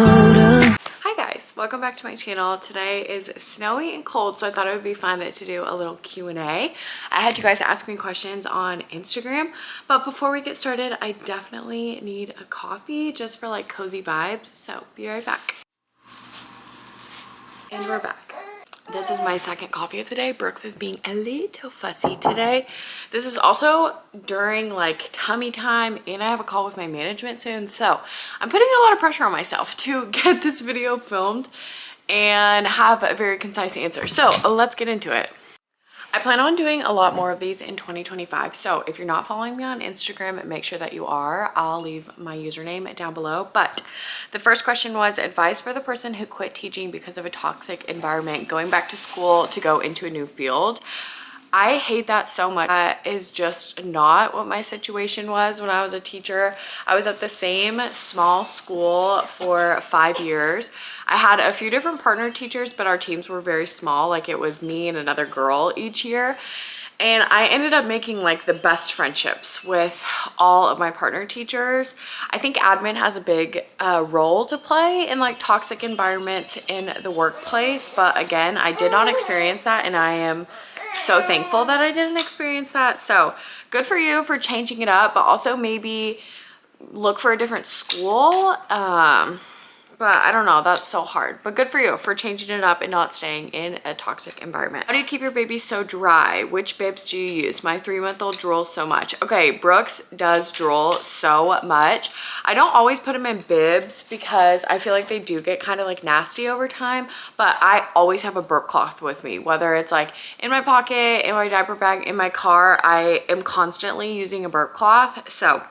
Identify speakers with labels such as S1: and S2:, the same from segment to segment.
S1: photo.
S2: Hi guys, welcome back to my channel. Today is snowy and cold, so I thought it would be fun to do a little Q&A. I had you guys ask me questions on Instagram, but before we get started, I definitely need a coffee just for like cozy vibes, so be right back. And we're back. This is my second coffee of the day. Brooks is being a little fussy today. This is also during like tummy time, and I have a call with my management soon. So I'm putting a lot of pressure on myself to get this video filmed and have a very concise answer. So let's get into it. I plan on doing a lot more of these in 2025. So if you're not following me on Instagram, make sure that you are. I'll leave my username down below. But the first question was advice for the person who quit teaching because of a toxic environment, going back to school to go into a new field. I hate that so much. That is just not what my situation was when I was a teacher. I was at the same small school for 5 years. I had a few different partner teachers, but our teams were very small. Like it was me and another girl each year. And I ended up making like the best friendships with all of my partner teachers. I think admin has a big role to play in like toxic environments in the workplace. But again, I did not experience that, and I am so thankful that I didn't experience that. So good for you for changing it up, but also maybe look for a different school. But I don't know, that's so hard. But good for you for changing it up and not staying in a toxic environment. How do you keep your baby so dry? Which bibs do you use? My 3-month-old drools so much. Okay, Brooks does drool so much. I don't always put him in bibs because I feel like they do get kind of like nasty over time, but I always have a burp cloth with me, whether it's like in my pocket, in my diaper bag, in my car. I am constantly using a burp cloth. So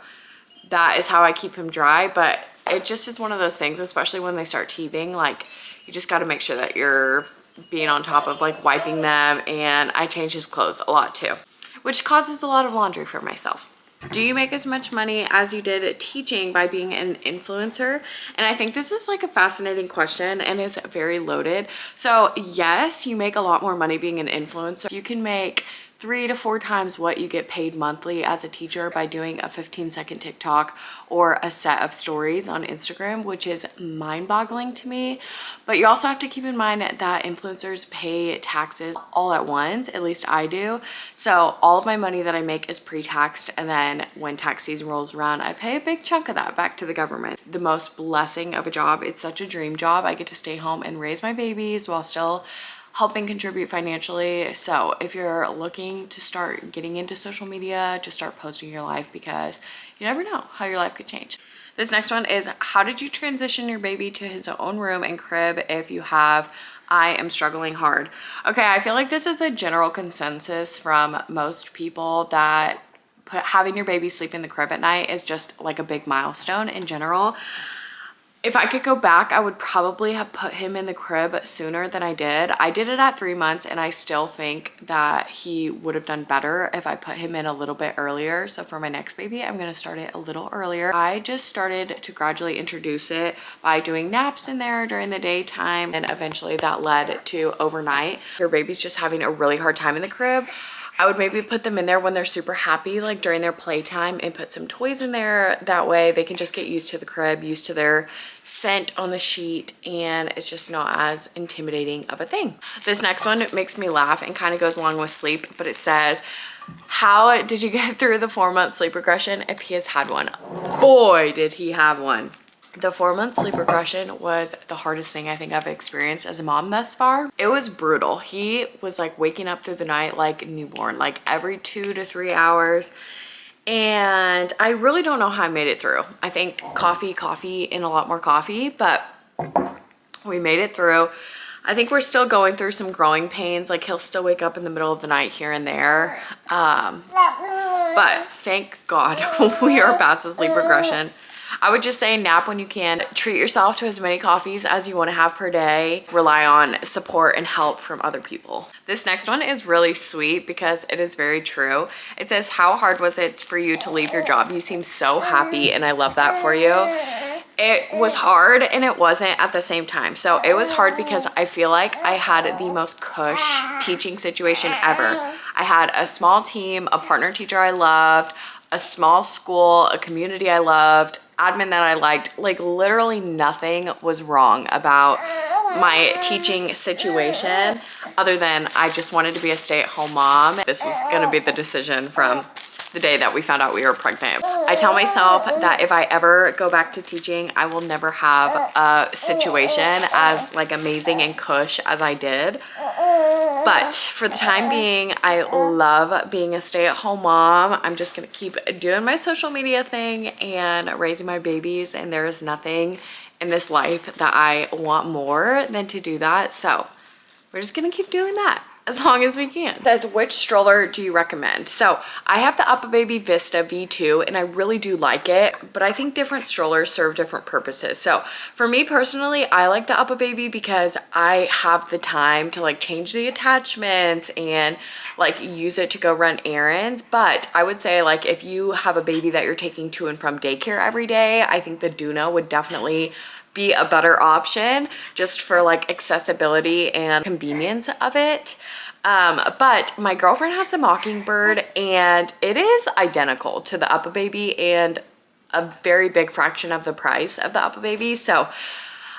S2: that is how I keep him dry, but it just is one of those things, especially when they start teething, like you just got to make sure that you're being on top of like wiping them. And I change his clothes a lot too, which causes a lot of laundry for myself. Do you make as much money as you did teaching by being an influencer? And I think this is like a fascinating question, and it's very loaded. So yes, you make a lot more money being an influencer. You can make 3 to 4 times what you get paid monthly as a teacher by doing a 15-second TikTok or a set of stories on Instagram, which is mind-boggling to me. But you also have to keep in mind that influencers pay taxes all at once, at least I do. So all of my money that I make is pre-taxed, and then when tax season rolls around, I pay a big chunk of that back to the government. The most blessing of a job. It's such a dream job. I get to stay home and raise my babies while still helping contribute financially. So if you're looking to start getting into social media, just start posting your life, because you never know how your life could change. This next one is, how did you transition your baby to his own room and crib if you have? I am struggling hard. Okay, I feel like this is a general consensus from most people that having your baby sleep in the crib at night is just like a big milestone in general. If I could go back, I would probably have put him in the crib sooner than I did. I did it at 3 months, and I still think that he would have done better if I put him in a little bit earlier. So for my next baby, I'm gonna start it a little earlier. I just started to gradually introduce it by doing naps in there during the daytime, and eventually that led to overnight. Your baby's just having a really hard time in the crib, I would maybe put them in there when they're super happy, like during their playtime, and put some toys in there. That way they can just get used to the crib, used to their scent on the sheet, and it's just not as intimidating of a thing. This next one makes me laugh and kind of goes along with sleep, but it says, how did you get through the 4-month sleep regression if he has had one? Boy, did he have one. The 4-month sleep regression was the hardest thing I think I've experienced as a mom thus far. It was brutal. He was like waking up through the night like newborn, like every 2 to 3 hours. And I really don't know how I made it through. I think coffee, and a lot more coffee, but we made it through. I think we're still going through some growing pains. Like he'll still wake up in the middle of the night here and there. But thank God we are past the sleep regression. I would just say nap when you can. Treat yourself to as many coffees as you want to have per day. Rely on support and help from other people. This next one is really sweet because it is very true. It says, how hard was it for you to leave your job? You seem so happy, and I love that for you. It was hard and it wasn't at the same time. So it was hard because I feel like I had the most cush teaching situation ever. I had a small team, a partner teacher I loved, a small school, a community I loved. admin that I liked. Like literally nothing was wrong about my teaching situation other than I just wanted to be a stay-at-home mom. This was gonna be the decision from the day that we found out we were pregnant. I tell myself that if I ever go back to teaching, I will never have a situation as like amazing and cush as I did. But for the time being, I love being a stay-at-home mom. I'm just gonna keep doing my social media thing and raising my babies, and there is nothing in this life that I want more than to do that. So we're just gonna keep doing that as long as we can. It says, which stroller do you recommend? So I have the UPPAbaby Vista V2 and I really do like it, but I think different strollers serve different purposes. So for me personally, I like the UPPAbaby because I have the time to like change the attachments and like use it to go run errands. But I would say like if you have a baby that you're taking to and from daycare every day, I think the Duna would definitely be a better option just for like accessibility and convenience of it. But my girlfriend has the Mockingbird and it is identical to the UPPAbaby and a very big fraction of the price of the UPPAbaby. So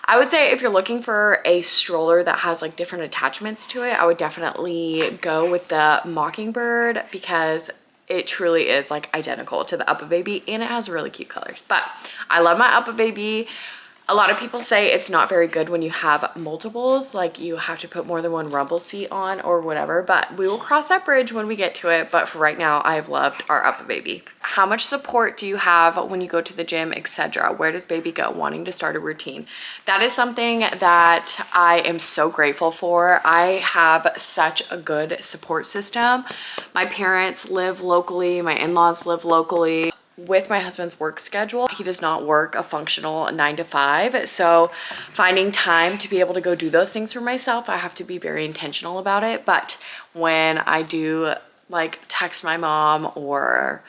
S2: I would say if you're looking for a stroller that has like different attachments to it, I would definitely go with the Mockingbird because it truly is like identical to the UPPAbaby and it has really cute colors. But I love my UPPAbaby. A lot of people say it's not very good when you have multiples, like you have to put more than one rumble seat on or whatever, but we will cross that bridge when we get to it. But for right now, I've loved our UPPAbaby. How much support do you have when you go to the gym, etc.? Where does baby go wanting to start a routine? That is something that I am so grateful for. I have such a good support system. My parents live locally, my in-laws live locally. With my husband's work schedule, he does not work a functional 9 to 5. So finding time to be able to go do those things for myself, I have to be very intentional about it. But when I do like text my mom or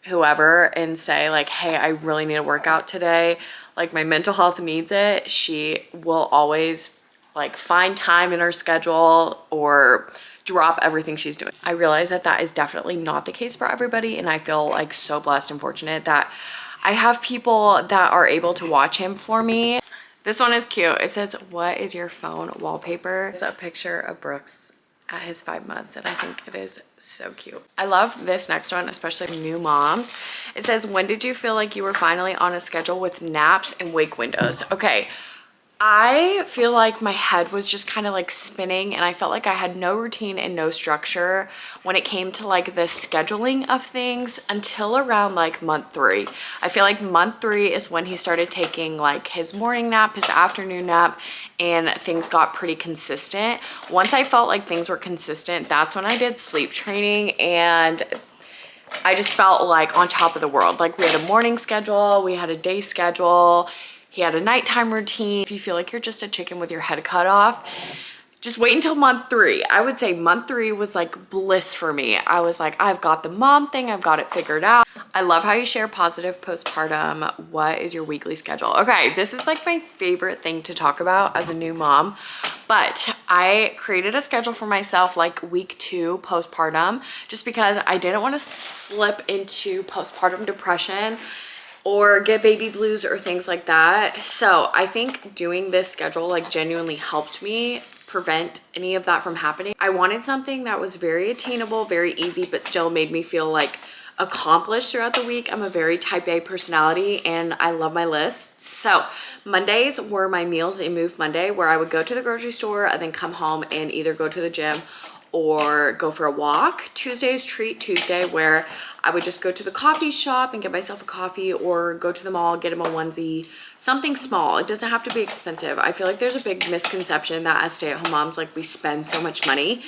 S2: whoever and say like, hey, I really need a workout today, like my mental health needs it, she will always like find time in her schedule or drop everything she's doing. I realize that that is definitely not the case for everybody, and I feel like so blessed and fortunate that I have people that are able to watch him for me. This one is cute. It says, what is your phone wallpaper? It's a picture of Brooks at his 5 months, and I think it is so cute. I love this next one, especially new moms. It says, when did you feel like you were finally on a schedule with naps and wake windows? Okay, I feel like my head was just kind of like spinning and I felt like I had no routine and no structure when it came to like the scheduling of things until around like month 3. I feel like month 3 is when he started taking like his morning nap, his afternoon nap, and things got pretty consistent. Once I felt like things were consistent, that's when I did sleep training and I just felt like on top of the world. Like we had a morning schedule, we had a day schedule, he had a nighttime routine. If you feel like you're just a chicken with your head cut off, just wait until month 3. I would say month 3 was like bliss for me. I was like, I've got the mom thing, I've got it figured out. I love how you share positive postpartum. What is your weekly schedule? Okay, this is like my favorite thing to talk about as a new mom, but I created a schedule for myself like week 2 postpartum, just because I didn't want to slip into postpartum depression or get baby blues or things like that. So I think doing this schedule like genuinely helped me prevent any of that from happening. I wanted something that was very attainable, very easy, but still made me feel like accomplished throughout the week. I'm a very type A personality and I love my lists. So Mondays were my Meals and Move Monday, where I would go to the grocery store and then come home and either go to the gym or go for a walk. Tuesdays Treat Tuesday, where I would just go to the coffee shop and get myself a coffee or go to the mall, get him a onesie, something small. It doesn't have to be expensive. I feel like there's a big misconception that as stay-at-home moms, like we spend so much money.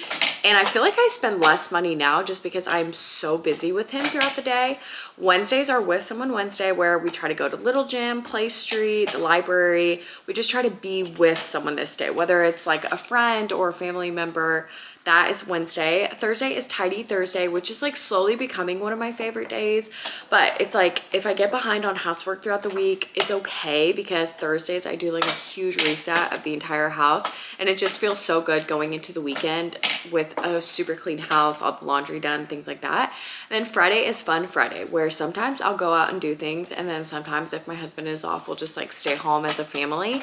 S2: And I feel like I spend less money now just because I'm so busy with him throughout the day. Wednesdays are With Someone Wednesday, where we try to go to Little Gym, Play Street, the library. We just try to be with someone this day, whether it's like a friend or a family member. That is Wednesday. Thursday is Tidy Thursday, which is like slowly becoming one of my favorite days. But it's like if I get behind on housework throughout the week, it's okay because Thursdays I do like a huge reset of the entire house. And it just feels so good going into the weekend with a super clean house, all the laundry done, things like that. Then Friday is Fun Friday, where sometimes I'll go out and do things. And then sometimes if my husband is off, we'll just like stay home as a family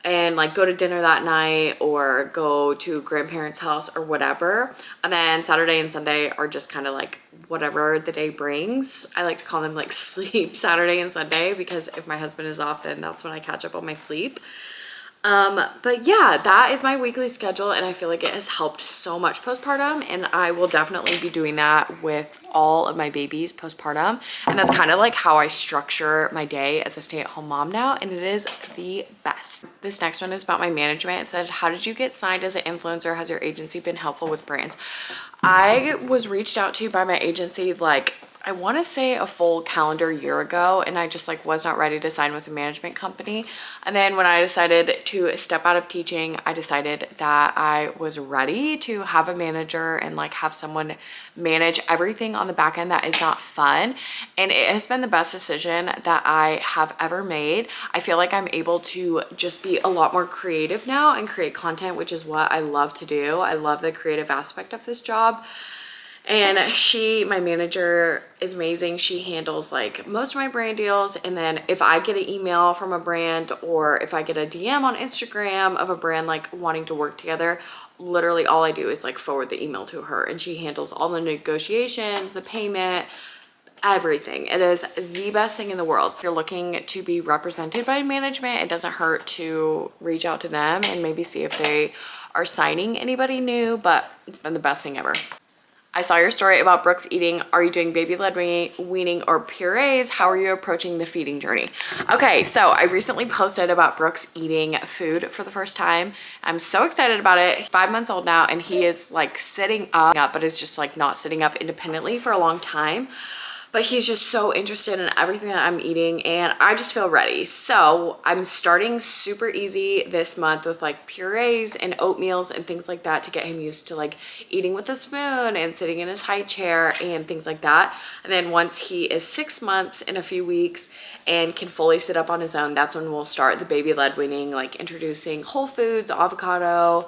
S2: and like go to dinner that night or go to grandparents' house or whatever. And then Saturday and Sunday are just kind of like whatever the day brings. I like to call them like sleep Saturday and Sunday because if my husband is off, then that's when I catch up on my sleep. But yeah, that is my weekly schedule and I feel like it has helped so much postpartum, and I will definitely be doing that with all of my babies postpartum. And that's kind of like how I structure my day as a stay-at-home mom now, and it is the best. This next one is about my management. It said, how did you get signed as an influencer? Has your agency been helpful with brands? I was reached out to by my agency like I want to say a full calendar year ago, and I just like was not ready to sign with a management company. And then when I decided to step out of teaching, I decided that I was ready to have a manager and like have someone manage everything on the back end that is not fun. And it has been the best decision that I have ever made. I feel like I'm able to just be a lot more creative now and create content, which is what I love to do. I love the creative aspect of this job. And my manager is amazing. She handles like most of my brand deals. And then if I get an email from a brand or if I get a DM on Instagram of a brand like wanting to work together, literally all I do is like forward the email to her and she handles all the negotiations, the payment, everything. It is the best thing in the world. If you're looking to be represented by management, it doesn't hurt to reach out to them and maybe see if they are signing anybody new, but it's been the best thing ever. I saw your story about Brooks eating. Are you doing baby-led weaning or purees? How are you approaching the feeding journey? Okay, so I recently posted about Brooks eating food for the first time. I'm so excited about it. He's 5 months old now and he is like sitting up, but it's just like not sitting up independently for a long time. But he's just so interested in everything that I'm eating and I just feel ready. So I'm starting super easy this month with like purees and oatmeals and things like that to get him used to like eating with a spoon and sitting in his high chair and things like that. And then once he is 6 months in a few weeks and can fully sit up on his own, that's when we'll start the baby-led weaning, like introducing whole foods, avocado,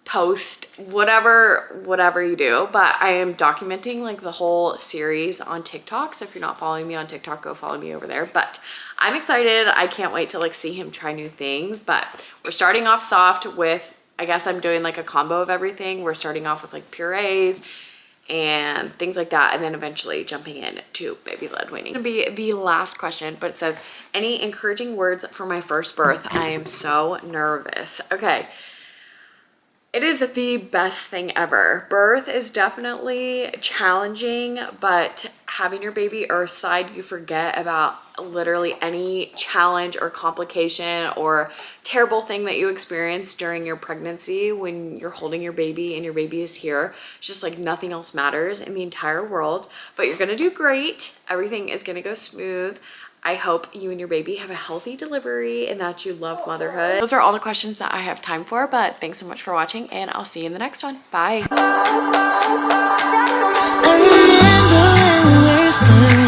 S2: toast, whatever you do. But I am documenting like the whole series on TikTok, so if you're not following me on TikTok, go follow me over there. But I'm excited. I can't wait to like see him try new things. But we're starting off soft with, I guess I'm doing like a combo of everything. We're starting off with like purees and things like that, and then eventually jumping in to baby-led weaning. It's gonna be the last question, but it says, any encouraging words for my first birth? I am so nervous. Okay. It is the best thing ever. Birth is definitely challenging, but having your baby earthside, you forget about literally any challenge or complication or terrible thing that you experience during your pregnancy when you're holding your baby and your baby is here. It's just like nothing else matters in the entire world, but you're gonna do great. Everything is gonna go smooth. I hope you and your baby have a healthy delivery and that you love motherhood. Those are all the questions that I have time for, but thanks so much for watching and I'll see you in the next one. Bye. I remember when we were still